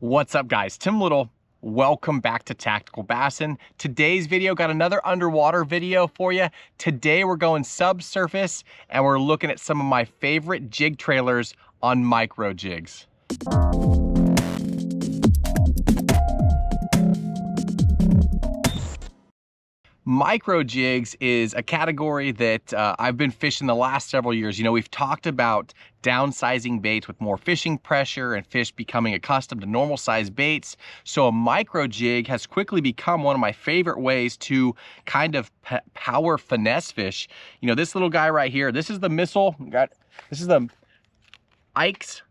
What's up, guys? Tim Little. Welcome back to Tactical Bassin. Today's video got another underwater video for you. Today we're going subsurface and we're looking at some of my favorite jig trailers on micro jigs. Micro jigs is a category that I've been fishing the last several years. You know, we've talked about downsizing baits with more fishing pressure and fish becoming accustomed to normal size baits. So a micro jig has quickly become one of my favorite ways to kind of power finesse fish. You know, this little guy right here, this is the missile. This is the Ike's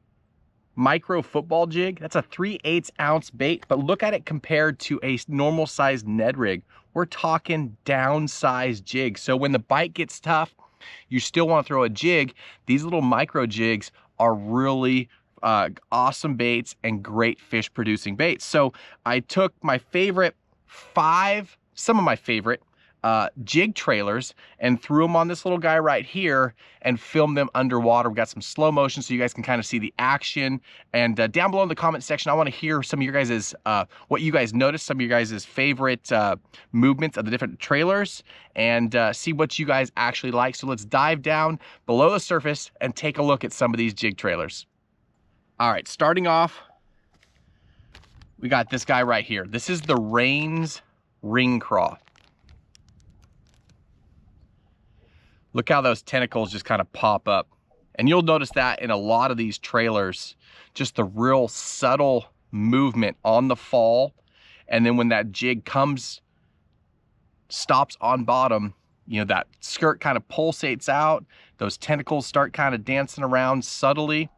micro football jig. That's a 3/8 ounce bait, but look at it compared to a normal sized Ned rig. We're talking downsized jig. So when the bite gets tough, you still want to throw a jig. These little micro jigs are really awesome baits and great fish producing baits. So I took my favorite some of my favorite jig trailers and threw them on this little guy right here and filmed them underwater. We got some slow motion so you guys can kind of see the action. And down below in the comment section, I want to hear some of your guys' what you guys noticed, some of your guys' favorite movements of the different trailers, and see what you guys actually like. So let's dive down below the surface and take a look at some of these jig trailers. All right, starting off, we got this guy right here. This is the Rains ring craw. Look how those tentacles just kind of pop up. And you'll notice that in a lot of these trailers, just the real subtle movement on the fall. And then when that jig stops on bottom, you know, that skirt kind of pulsates out. Those tentacles start kind of dancing around subtly.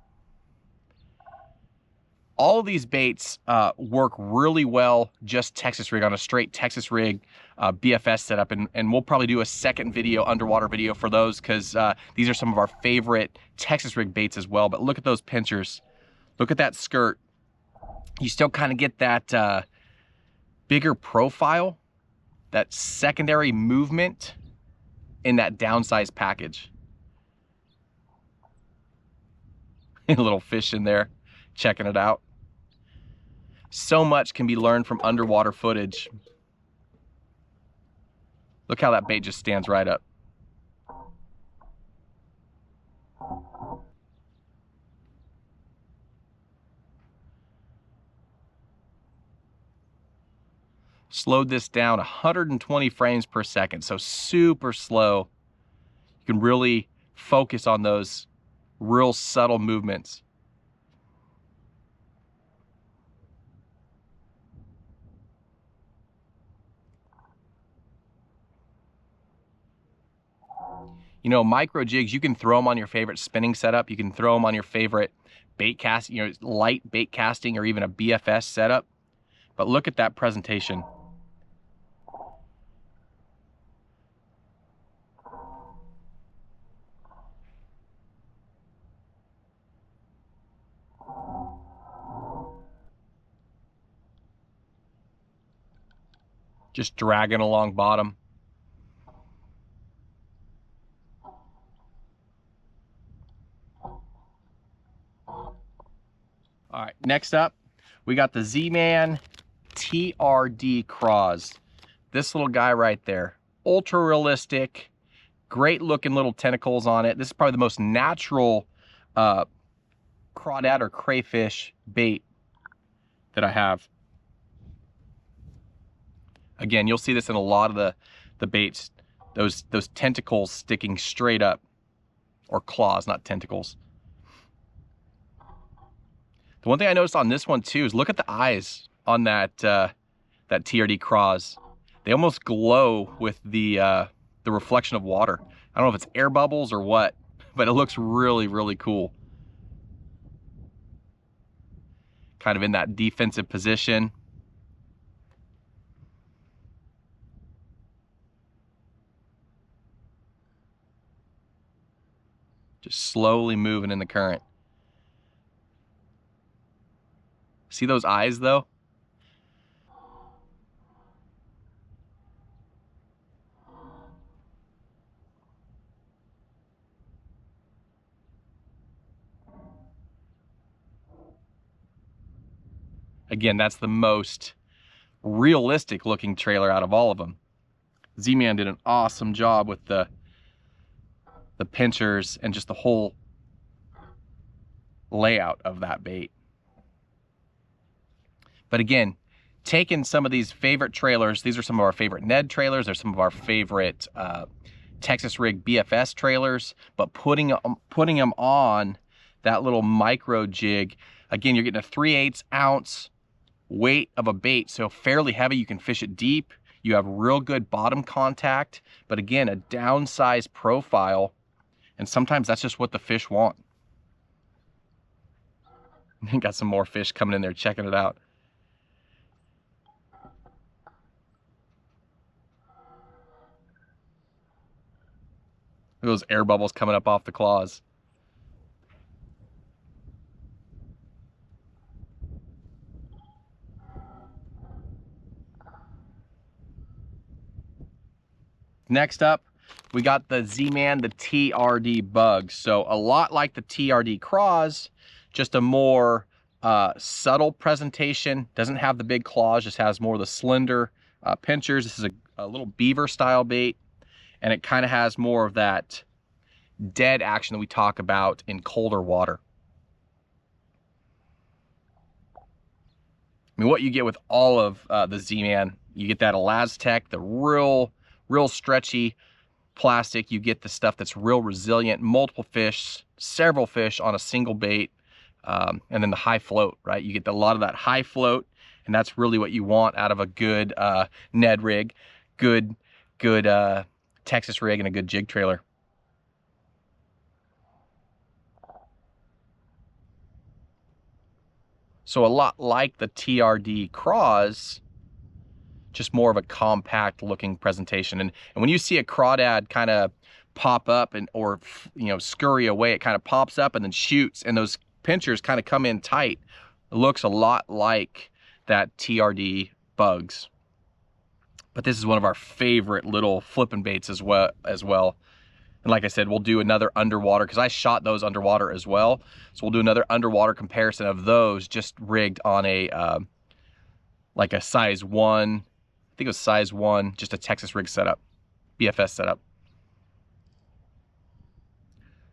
All of these baits work really well just Texas rig, on a straight Texas rig BFS setup, and we'll probably do a second video, underwater video, for those, because these are some of our favorite Texas rig baits as well. But look at those pinchers, look at that skirt. You still kind of get that bigger profile, that secondary movement in that downsized package. A little fish in there checking it out. So much can be learned from underwater footage. Look how that bait just stands right up. Slowed this down 120 frames per second, so super slow. You can really focus on those real subtle movements. You know, micro jigs, you can throw them on your favorite spinning setup. You can throw them on your favorite bait cast, you know, light bait casting, or even a BFS setup. But look at that presentation. Just dragging along bottom. All right, next up, we got the Zman TRD Craws. This little guy right there, ultra realistic, great looking little tentacles on it. This is probably the most natural crawdad or crayfish bait that I have. Again, you'll see this in a lot of the baits, those tentacles sticking straight up, or claws, not tentacles. The one thing I noticed on this one too is look at the eyes on that that TRD Craws. They almost glow with the reflection of water. I don't know if it's air bubbles or what, but it looks really, really cool. Kind of in that defensive position. Just slowly moving in the current. See those eyes though? Again, that's the most realistic looking trailer out of all of them. Z-Man did an awesome job with the pinchers and just the whole layout of that bait. But again, taking some of these favorite trailers, these are some of our favorite Ned trailers, they're some of our favorite Texas Rig BFS trailers, but putting them on that little micro jig, again, you're getting a 3/8 ounce weight of a bait, so fairly heavy. You can fish it deep. You have real good bottom contact, but again, a downsized profile, and sometimes that's just what the fish want. Got some more fish coming in there checking it out. Those air bubbles coming up off the claws. Next up, we got the Z-Man, the TRD Bug. So a lot like the TRD Craws, just a more subtle presentation. Doesn't have the big claws, just has more of the slender pinchers. This is a little beaver style bait, and it kind of has more of that dead action that we talk about in colder water. I mean, what you get with all of the Z-Man, you get that Elastec, the real stretchy plastic. You get the stuff that's real resilient, multiple fish, several fish on a single bait, and then the high float, right? You get a lot of that high float, and that's really what you want out of a good Ned rig, good Texas rig, and a good jig trailer. So a lot like the TRD Craws, just more of a compact looking presentation. And when you see a crawdad kind of pop up or scurry away, it kind of pops up and then shoots, and those pinchers kind of come in tight. It looks a lot like that TRD Bugs. But this is one of our favorite little flipping baits as well. And like I said, we'll do another underwater, because I shot those underwater as well. So we'll do another underwater comparison of those, just rigged on a like a size 1. I think it was size 1, just a Texas rig setup, BFS setup.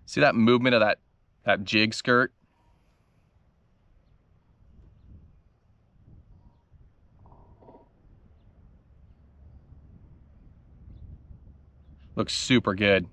See that movement of that jig skirt? Looks super good.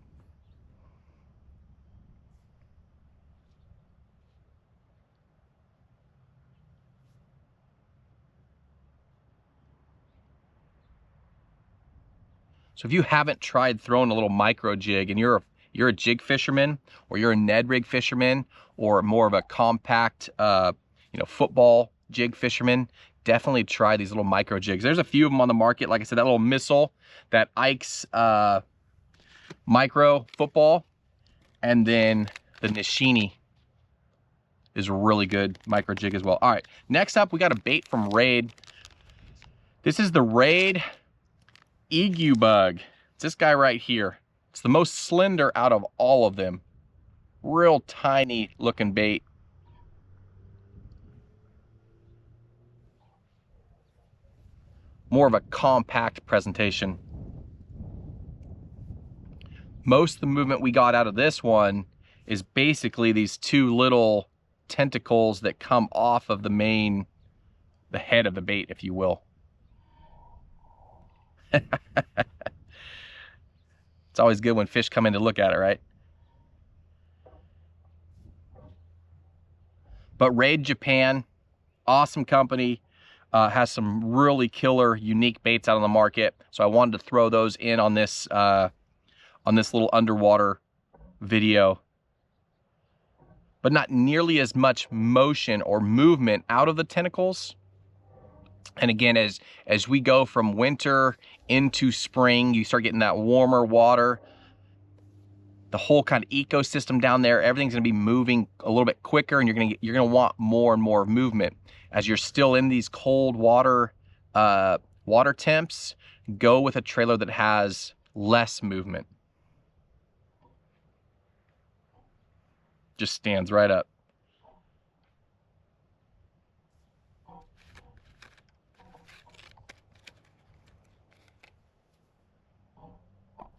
So if you haven't tried throwing a little micro jig, and you're a jig fisherman, or you're a Ned rig fisherman, or more of a compact football jig fisherman, definitely try these little micro jigs. There's a few of them on the market. Like I said, that little missile, that Ike's micro football, and then the Nishini is a really good micro jig as well. All right, next up we got a bait from Raid. This is the Raid Egu Bug. It's this guy right here. It's the most slender out of all of them. Real tiny looking bait. More of a compact presentation. Most of the movement we got out of this one is basically these two little tentacles that come off of the head of the bait, if you will. It's always good when fish come in to look at it, right? But Raid Japan, awesome company, has some really killer, unique baits out on the market. So I wanted to throw those in on this little underwater video. But not nearly as much motion or movement out of the tentacles. And again, as we go from winter into spring, you start getting that warmer water. The whole kind of ecosystem down there, everything's gonna be moving a little bit quicker, and you're gonna want more and more movement. As you're still in these cold water temps, go with a trailer that has less movement. Just stands right up.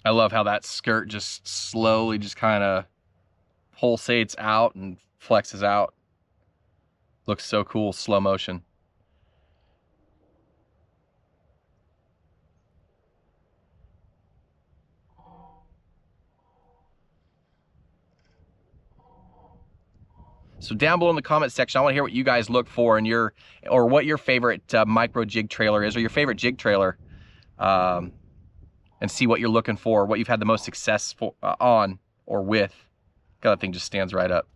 I love how that skirt just slowly just kind of pulsates out and flexes out. Looks so cool, slow motion. So down below in the comment section, I want to hear what you guys look for in your, or what your favorite micro jig trailer is, or your favorite jig trailer, and see what you're looking for, what you've had the most success for, on or with. God, that thing just stands right up.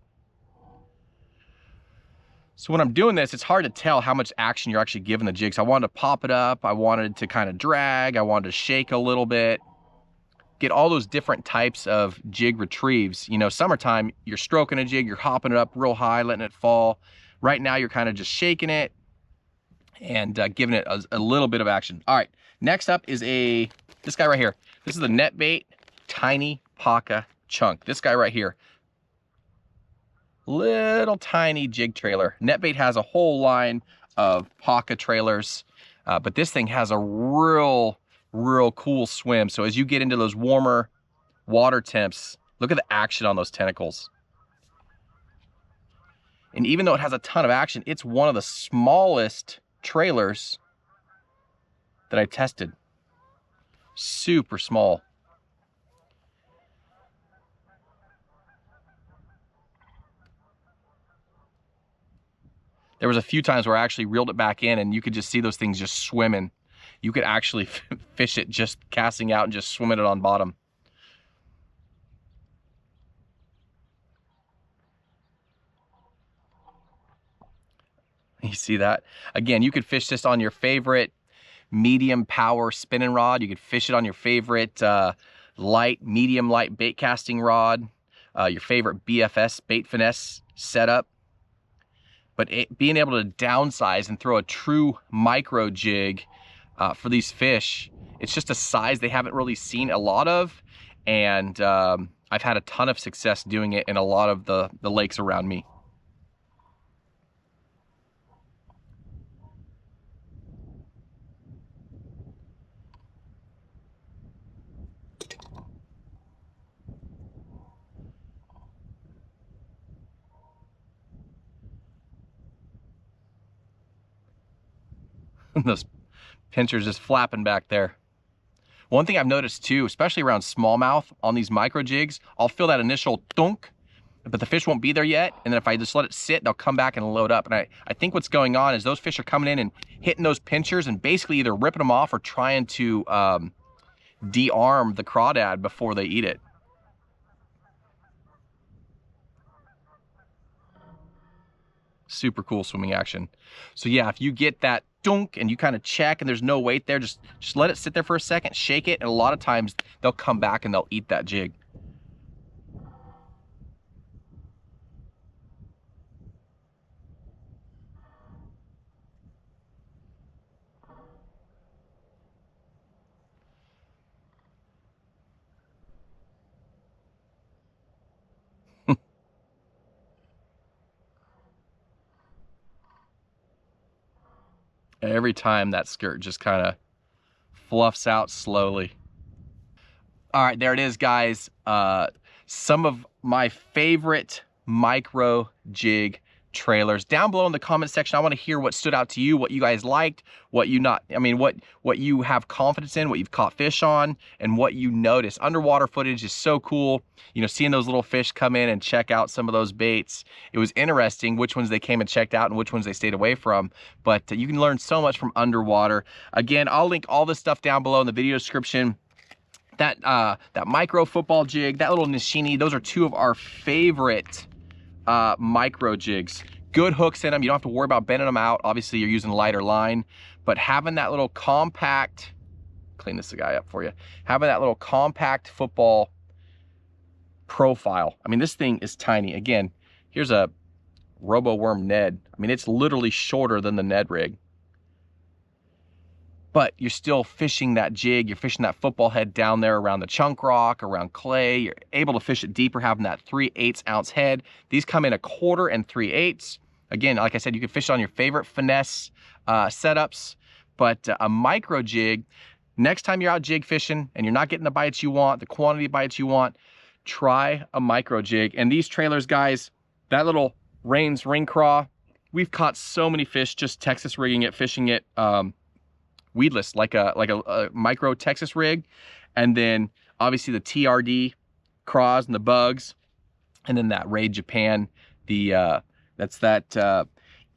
So when I'm doing this, it's hard to tell how much action you're actually giving the jig. So I wanted to pop it up, I wanted to kind of drag, I wanted to shake a little bit, get all those different types of jig retrieves. You know, summertime, you're stroking a jig, you're hopping it up real high, letting it fall. Right now, you're kind of just shaking it and giving it a little bit of action. All right, next up is this guy right here. This is the Netbait Tiny Paca Chunk. This guy right here. Little tiny jig trailer. Netbait has a whole line of Paca trailers, but this thing has a real cool swim. So as you get into those warmer water temps, look at the action on those tentacles. And even though it has a ton of action, it's one of the smallest trailers that I tested. Super small. There was a few times where I actually reeled it back in and you could just see those things just swimming. You could actually fish it just casting out and just swimming it on bottom. You see that? Again, you could fish this on your favorite medium power spinning rod. You could fish it on your favorite medium light bait casting rod, your favorite BFS, bait finesse setup. But being able to downsize and throw a true micro jig for these fish, it's just a size they haven't really seen a lot of. And I've had a ton of success doing it in a lot of the lakes around me. Those pinchers just flapping back there. One thing I've noticed too, especially around smallmouth on these micro jigs, I'll feel that initial thunk, but the fish won't be there yet. And then if I just let it sit, they'll come back and load up. And I think what's going on is those fish are coming in and hitting those pinchers and basically either ripping them off or trying to de-arm the crawdad before they eat it. Super cool swimming action. So yeah, if you get that dunk and you kind of check and there's no weight there, just let it sit there for a second, shake it, and a lot of times they'll come back and they'll eat that jig. Every time that skirt just kind of fluffs out slowly. All right, there it is, guys. Some of my favorite micro jig trailers. Down below in the comment section, I want to hear what stood out to you, what you guys liked, what you what you have confidence in, what you've caught fish on, and what you notice. Underwater footage is so cool. You know, seeing those little fish come in and check out some of those baits. It was interesting which ones they came and checked out and which ones they stayed away from. But you can learn so much from underwater. Again, I'll link all this stuff down below in the video description. That micro football jig, that little Nishini, those are two of our favorite micro jigs. Good hooks in them. You don't have to worry about bending them out. Obviously, you're using lighter line, but having that little compact, clean this guy up for you, having that little compact football profile. I mean, this thing is tiny. Again, here's a RoboWorm Ned. I mean, it's literally shorter than the Ned rig. But you're still fishing that jig, you're fishing that football head down there around the chunk rock, around clay. You're able to fish it deeper, having that 3/8 ounce head. These come in 1/4 and 3/8. Again, like I said, you can fish it on your favorite finesse setups, but a micro jig, next time you're out jig fishing and you're not getting the bites you want, the quantity of bites you want, try a micro jig. And these trailers, guys, that little Rains ring craw, we've caught so many fish just Texas rigging it, fishing it weedless, like a micro Texas rig. And then obviously the TRD craws and the bugs, and then that Raid Japan, that's that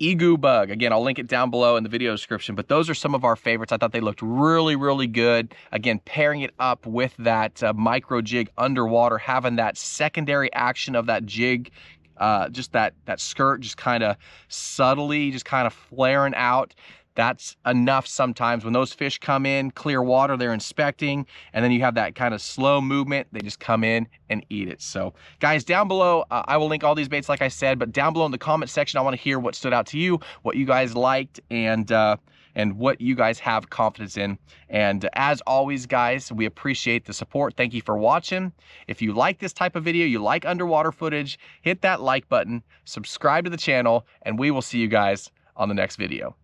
Egu bug. Again, I'll link it down below in the video description, but those are some of our favorites. I thought they looked really, really good. Again, pairing it up with that micro jig underwater, having that secondary action of that jig, just that skirt just kind of subtly, just kind of flaring out. That's enough sometimes when those fish come in, clear water, they're inspecting, and then you have that kind of slow movement, they just come in and eat it. So guys, down below, I will link all these baits like I said, but down below in the comment section, I want to hear what stood out to you, what you guys liked, and what you guys have confidence in. And as always, guys, we appreciate the support. Thank you for watching. If you like this type of video, you like underwater footage, hit that like button, subscribe to the channel, and we will see you guys on the next video.